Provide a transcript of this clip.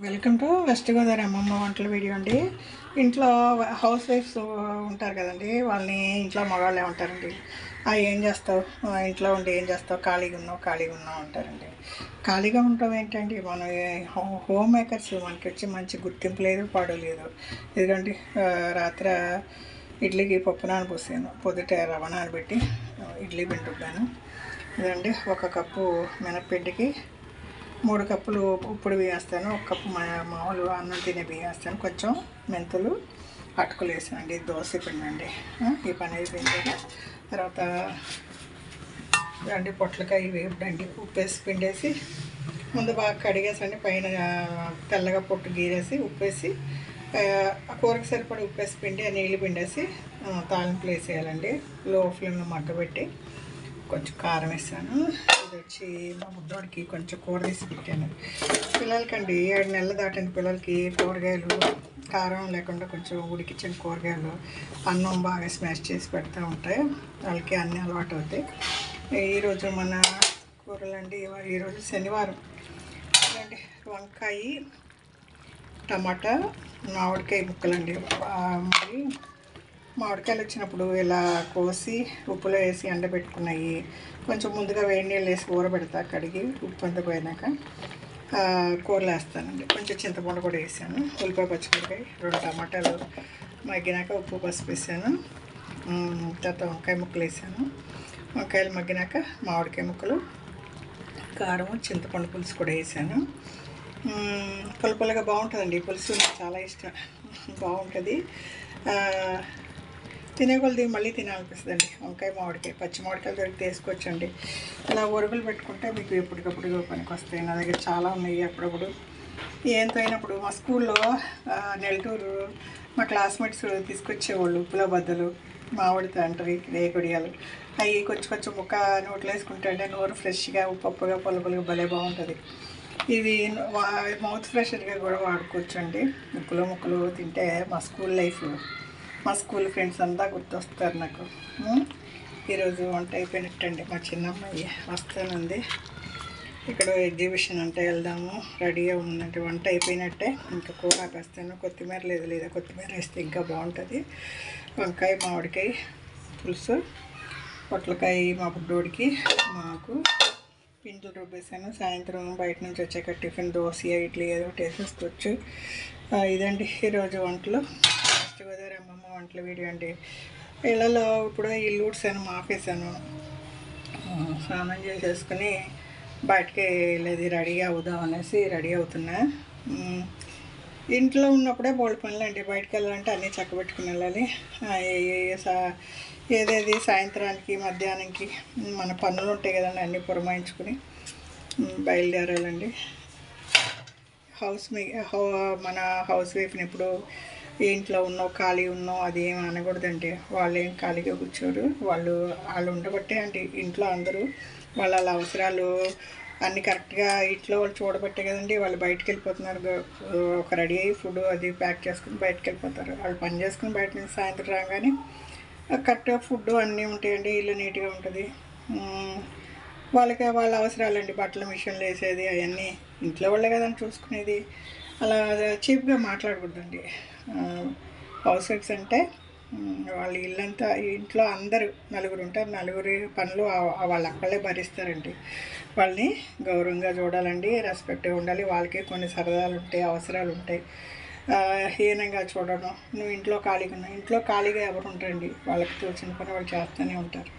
Welcome to west Godavari అమ్మమ్మ వంటల video అండి. ఇంట్లో హౌస్ వైఫ్స్ ఉంటారు కదండి, వాళ్ళని ఇంట్లో మగవాళ్ళే ఉంటారండి. ఏం చేస్తావు, ఇంట్లో ఉండి ఏం చేస్తావు, ఖాళీగా ఉన్నావు అంటారండి. ఖాళీగా ఉండటం ఏంటండి, మనం హోమ్ మేకర్స్, మనకి వచ్చి మంచి గుర్తింపు లేదు, పాడు లేదు. ఎందుకంటే రాత్రి ఇడ్లీకి పప్పు నానబోసాను, పొద్దుట రవ్వ నానబెట్టి ఇడ్లీ పిండుతాను. ఇదండి, 1 కప్పు మినప్పిండికి 3 కప్పులు ఉప్పుడు బియ్యం వేస్తాను, 1 కప్పు మామూలు అన్నం తినే బియ్యం వేస్తాను, కొంచెం మెంతులు అటుకులు వేసానండి. దోశ పిండి అండి. ఈ పని అయిపోయింది. తర్వాత అండి పొట్లకాయ వేపుడండి, ఉప్పేసి పిండేసి ముందు బాగా కడిగేసండి, పైన తెల్లగా పొట్టు గీరేసి ఉప్పేసి కూరకు సరిపడి ఉప్పేసి పిండి నీళ్ళు పిండేసి తాలింపులు వేసేయాలండి. లో ఫ్లేమ్లో మగ్గబెట్టి కొంచెం కారం వేసాను. ఇది వచ్చి మా బుడ్డోడికి కొంచెం కూర తీసి పెట్టాను. పిల్లలకండి 7 నెలలు దాటిన పిల్లలకి కూరగాయలు కారం లేకుండా కొంచెం ఉడికించిన కూరగాయలు అన్నం బాగా స్మాష్ చేసి పెడతా ఉంటాయి, వాళ్ళకి అన్నీ అలవాటు అవుతాయి. ఈరోజు మన కూరలండి, ఈరోజు శనివారం అండి. వంకాయ, టమాటా, మామిడికాయ ముక్కలండి. మరి మామిడికాయలు వచ్చినప్పుడు ఇలా కోసి ఉప్పులో వేసి ఎండబెట్టుకున్నాయి కొంచెం ముందుగా వేడి నీళ్ళు వేసి ఊరబెడతా, కడిగి ఉప్పు అంతా పోయినాక కూరలు వేస్తానండి. కొంచెం చింతపండు కూడా వేసాను, ఉల్లిపాయ పచ్చిమిరకాయ 2 టమాటాలు మగ్గినాక ఉప్పు పసుపు వేసాను. తర్వాత వంకాయ ముక్కలు వేసాను. వంకాయలు మగ్గినాక మామిడికాయ ముక్కలు, కారం, చింతపండు పులుసు కూడా వేసాను. పులుపులుగా బాగుంటుందండి. పులుసు నాకు చాలా ఇష్టం, బాగుంటుంది. తినే కొలది మళ్ళీ తినాలనిపిస్తుందండి. వంకాయ మామిడికాయ, పచ్చి మామిడికాయలు దొరికి తీసుకోవచ్చండి. ఇలా ఒరుగులు పెట్టుకుంటే మీకు ఎప్పటికప్పుడు పనికి వస్తాయి. నా దగ్గర చాలా ఉన్నాయి. అప్పుడప్పుడు ఏంతో అయినప్పుడు మా స్కూల్లో నెల్లూరు మా క్లాస్మేట్స్ తీసుకొచ్చేవాళ్ళు ఉప్పుల బద్దలు, మామిడి తండ్రి, రేగుడియాలు. అవి కొంచెం ముక్క నోట్లో వేసుకుంటే నోరు ఫ్రెష్గా ఉప్పుగా పులుపులుగా భలే బాగుంటుంది. ఇది మౌత్ ఫ్రెషర్గా కూడా వాడుకోవచ్చు అండి. ఉప్పులో ముక్కలు తింటే మా స్కూల్ లైఫ్, మా స్కూల్ ఫ్రెండ్స్ అంతా గుర్తొస్తారు నాకు. ఈరోజు వంట అయిపోయినట్టండి. మా చిన్నమ్మాయి వస్తానుంది, ఇక్కడ ఎగ్జిబిషన్ అంటే వెళ్దాము, రెడీగా ఉందంటే వంట అయిపోయినట్టే. ఇంకా కూర వేస్తాను, కొత్తిమీర లేదా కొత్తిమీర వేస్తే ఇంకా బాగుంటుంది. వంకాయ మామిడికాయ పులుసు, పొట్లకాయ మా బుడ్డోడికి, మాకు పిండిలు రుబ్బేసాను. సాయంత్రం బయట నుంచి వచ్చాక టిఫిన్ దోశ ఇడ్లీ ఏదో ఒకటి వేసేసుకోవచ్చు. ఇదండి ఈరోజు వంటలు. వెస్ట్ గోదావరి అమ్మమ్మ వంటల వీడియో అండి. ఇళ్ళలో ఇప్పుడు ఇల్లు ఊడ్చాను, మాపేసాను, స్నానం చేసేసుకుని బయటకి వెళ్ళేది రెడీ అవుదాం అనేసి రెడీ అవుతున్నా. ఇంట్లో ఉన్నప్పుడే బోల్డ్ పనులు అండి, బయటకు వెళ్ళాలంటే అన్నీ చక్కబెట్టుకుని వెళ్ళాలి. ఏదేది సాయంత్రానికి మధ్యాహ్నానికి మన పనులు ఉంటాయి కదండి, అన్నీ పురమాయించుకుని బయలుదేరాలండి. మన హౌస్ వైఫ్ని ఎప్పుడు ఇంట్లో ఖాళీ ఉన్నావు అది ఏమి అనకూడదండి. వాళ్ళు ఏం ఖాళీగా కూర్చోరు, వాళ్ళు ఉండబట్టే అండి ఇంట్లో అందరూ వాళ్ళ అవసరాలు అన్నీ కరెక్ట్గా ఇంట్లో వాళ్ళు చూడబట్టే కదండి వాళ్ళు బయటకు వెళ్ళిపోతున్నారు. ఒక రెడీ అయ్యి ఫుడ్ అది ప్యాక్ చేసుకుని బయటకు వెళ్ళిపోతారు. వాళ్ళు పని చేసుకుని బయట నుంచి సాయంత్రం రాగానే కరెక్ట్గా ఫుడ్ అన్నీ ఉంటాయండి, ఇల్లు నీట్గా ఉంటుంది. వాళ్ళ అవసరాలండి, బట్టల మిషన్లు వేసేది అవన్నీ ఇంట్లో వాళ్ళే కదండి చూసుకునేది. అలా చీప్గా మాట్లాడకూడదండి. హౌస్ వైఫ్స్ అంటే వాళ్ళ ఇల్లంతా, ఇంట్లో అందరూ నలుగురు ఉంటారు, నలుగురి పనులు వాళ్ళు అక్కడే భరిస్తారండి. వాళ్ళని గౌరవంగా చూడాలండి, రెస్పెక్ట్గా ఉండాలి. వాళ్ళకి కొన్ని సరదాలు ఉంటాయి, అవసరాలు ఉంటాయి. హీనంగా చూడడం, నువ్వు ఇంట్లో ఖాళీగా ఉన్నావు, ఇంట్లో ఖాళీగా ఎవరు ఉంటారండి, వాళ్ళకి తోచిన పని వాళ్ళు చేస్తూనే ఉంటారు.